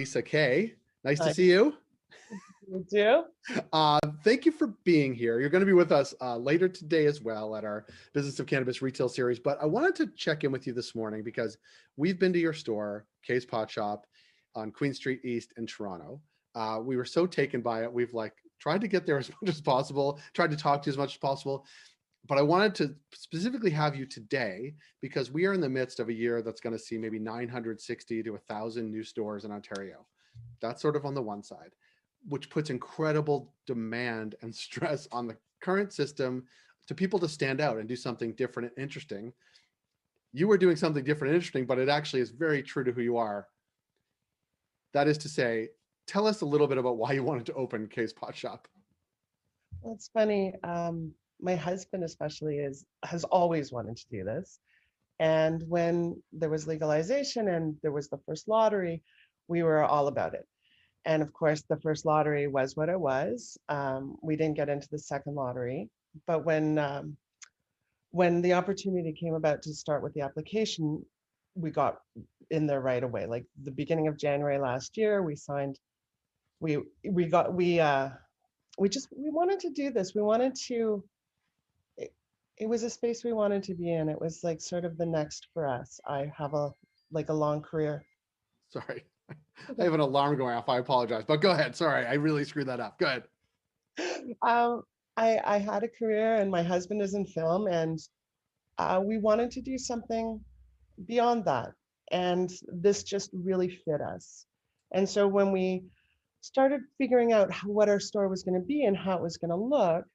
Elisa Keay. Nice to I see you. do. Thank you for being here. You're going to be with us later today as well at our Business of Cannabis retail series. But I wanted to check in with you this morning because we've been to your store, Kay's Pot Shop, on Queen Street East in Toronto. We were so taken by it. We've tried to get there as much as possible, tried to talk to you as much as possible. But I wanted to specifically have you today because we are in the midst of a year that's going to see maybe 960 to 1,000 new stores in Ontario. That's sort of on the one side, which puts incredible demand and stress on the current system to people to stand out and do something different and interesting. You were doing something different and interesting, but it actually is very true to who you are. That is to say, tell us a little bit about why you wanted to open Kay's Pot Shop. Well, it's funny. My husband especially has always wanted to do this. And when there was legalization and there was the first lottery, we were all about it. And of course, the first lottery was what it was. We didn't get into the second lottery, but when the opportunity came about to start with the application, we got in there right away. Like the beginning of January last year, we signed. We wanted to do this. We wanted to. It was a space we wanted to be in. It was like sort of the next for us. I have a long career. Sorry, I have an alarm going off. I apologize, but go ahead. Sorry, I really screwed that up. Go ahead. I had a career and my husband is in film, and we wanted to do something beyond that. And this just really fit us. And so when we started figuring out what our store was going to be and how it was going to look,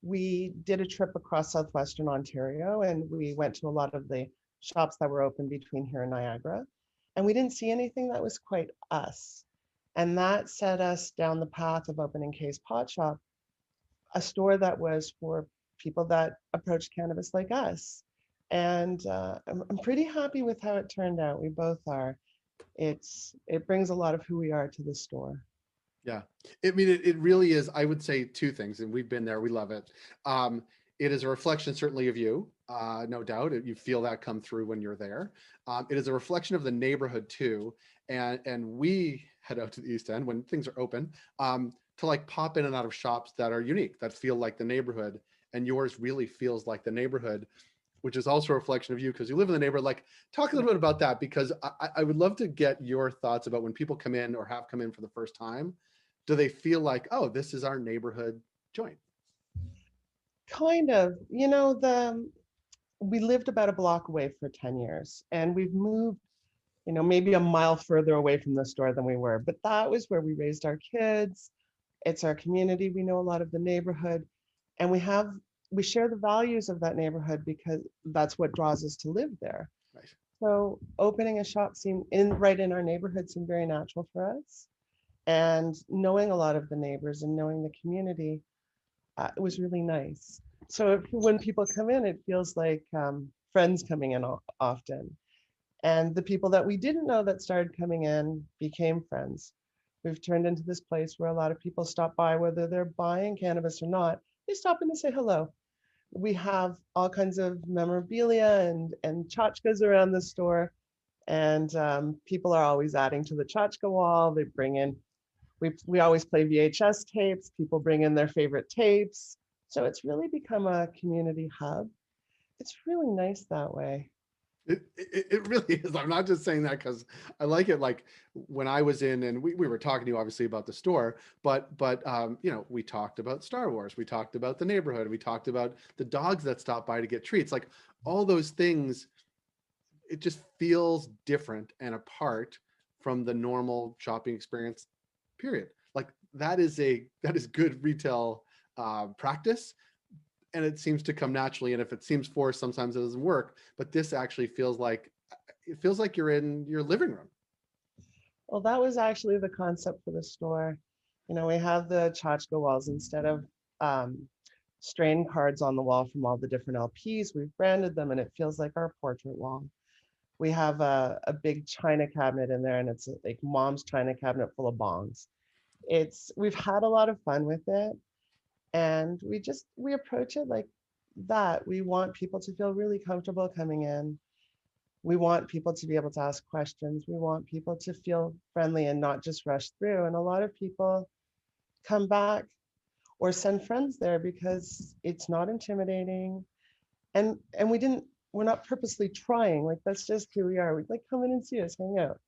we did a trip across southwestern Ontario, and we went to a lot of the shops that were open between here and Niagara. And we didn't see anything that was quite us. And that set us down the path of opening Kay's Pot Shop, a store that was for people that approached cannabis like us. And I'm pretty happy with how it turned out. We both are. It brings a lot of who we are to the store. Yeah, I mean, it really is. I would say two things, and we've been there. We love it. It is a reflection, certainly, of you, no doubt. You feel that come through when you're there. It is a reflection of the neighborhood too, and we head out to the East End when things are open to pop in and out of shops that are unique, that feel like the neighborhood, and yours really feels like the neighborhood, which is also a reflection of you because you live in the neighborhood. Talk a little bit about that, because I would love to get your thoughts about when people come in or have come in for the first time. Do they feel like, oh, this is our neighborhood joint? Kind of. We lived about a block away for 10 years, and we've moved, maybe a mile further away from the store than we were. But that was where we raised our kids. It's our community. We know a lot of the neighborhood, and we share the values of that neighborhood because that's what draws us to live there. Right. So opening a shop seemed right in our neighborhood seemed very natural for us. And knowing a lot of the neighbors and knowing the community, it was really nice. So when people come in, it feels like friends coming in often. And the people that we didn't know that started coming in became friends. We've turned into this place where a lot of people stop by, whether they're buying cannabis or not. They stop in to say hello. We have all kinds of memorabilia and tchotchkes around the store. And people are always adding to the tchotchke wall. They bring in we always play VHS tapes. People bring in their favorite tapes. So it's really become a community hub. It's really nice that way. It really is. I'm not just saying that because I like it. Like when I was in, and we were talking to you obviously about the store, but we talked about Star Wars. We talked about the neighborhood. We talked about the dogs that stop by to get treats. Like all those things, it just feels different and apart from the normal shopping experience. Period. Like that is good retail practice, and it seems to come naturally. And if it seems forced, sometimes it doesn't work. But this actually feels like you're in your living room. Well, that was actually the concept for the store. We have the tchotchke walls instead of strain cards on the wall from all the different LPs. We've branded them, and it feels like our portrait wall. We have a big china cabinet in there, and it's like mom's china cabinet full of bongs. We've had a lot of fun with it, and we approach it like that. We want people to feel really comfortable coming in. We want people to be able to ask questions. We want people to feel friendly and not just rush through. And a lot of people come back or send friends there because it's not intimidating. And we're not purposely trying. Like, that's just who we are. We'd like, come in and see us, hang out.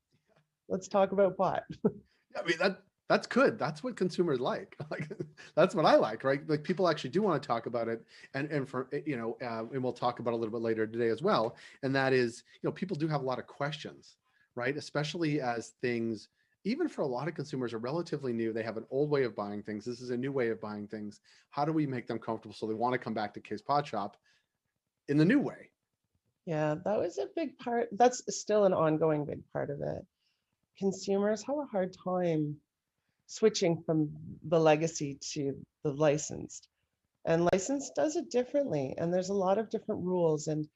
Let's talk about pot. I mean, that's good. That's what consumers like. Like, that's what I like, right? Like, people actually do want to talk about it, and for and we'll talk about it a little bit later today as well. And that is, people do have a lot of questions, right? Especially as things, even for a lot of consumers, are relatively new. They have an old way of buying things. This is a new way of buying things. How do we make them comfortable so they want to come back to Kay's Pot Shop in the new way? Yeah, that was a big part. That's still an ongoing big part of it. Consumers have a hard time switching from the legacy to the licensed. And licensed does it differently. And there's a lot of different rules. And,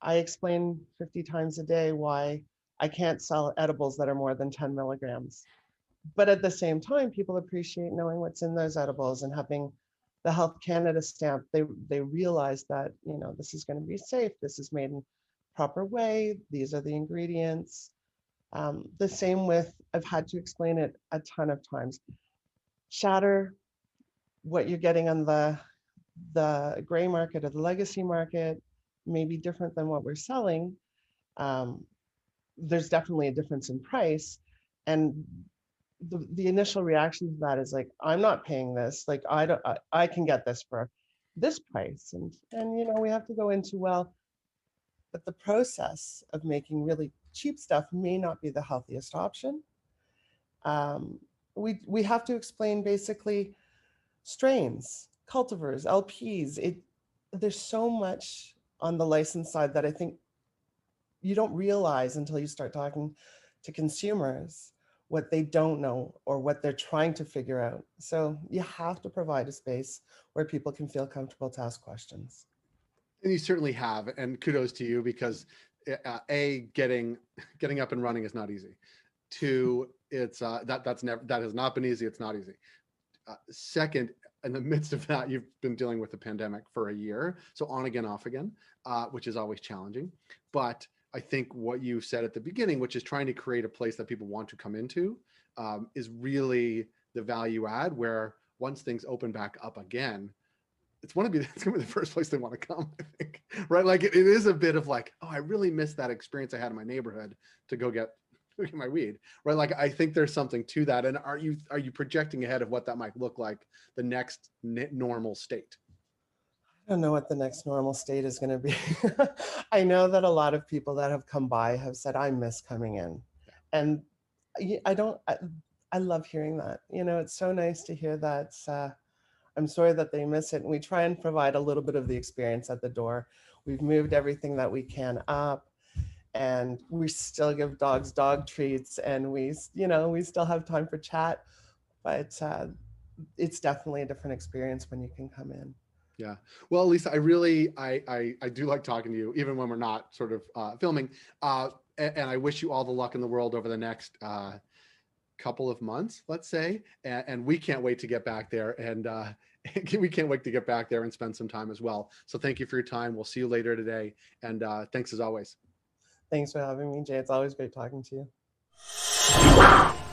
I explain 50 times a day why I can't sell edibles that are more than 10 milligrams. But at the same time, people appreciate knowing what's in those edibles and having the Health Canada stamp. They realize that, this is going to be safe. This is made in proper way. These are the ingredients. The same with, I've had to explain it a ton of times. Shatter, what you're getting on the gray market or the legacy market may be different than what we're selling. There's definitely a difference in price. And the initial reaction to that is like, I'm not paying this. Like, I can get this for this price. And we have to go into, well, but the process of making really cheap stuff may not be the healthiest option. We have to explain basically strains, cultivars, LPs. There's so much on the license side that I think you don't realize until you start talking to consumers what they don't know or what they're trying to figure out. So you have to provide a space where people can feel comfortable to ask questions. And you certainly have, and kudos to you, because getting up and running is not easy. Two, it's that has not been easy. It's not easy. Second, in the midst of that, you've been dealing with the pandemic for a year, so on again, off again, which is always challenging. But I think what you said at the beginning, which is trying to create a place that people want to come into, is really the value add, where once things open back up again, it's going to be the first place they want to come, I think, right? Like, it is a bit of like, oh, I really miss that experience I had in my neighborhood to go get my weed, right? Like, I think there's something to that. And are you projecting ahead of what that might look like, the next normal state? I don't know what the next normal state is going to be. I know that a lot of people that have come by have said, I miss coming in. And I love hearing that. It's so nice to hear that. I'm sorry that they miss it. And we try and provide a little bit of the experience at the door. We've moved everything that we can up, and we still give dogs dog treats, and we still have time for chat, but it's definitely a different experience when you can come in. Yeah. Well, Lisa, I do like talking to you, even when we're not sort of filming. And I wish you all the luck in the world over the next couple of months, let's say. And we can't wait to get back there, and we can't wait to get back there and spend some time as well. So thank you for your time. We'll see you later today. And thanks as always. Thanks for having me, Jay. It's always great talking to you.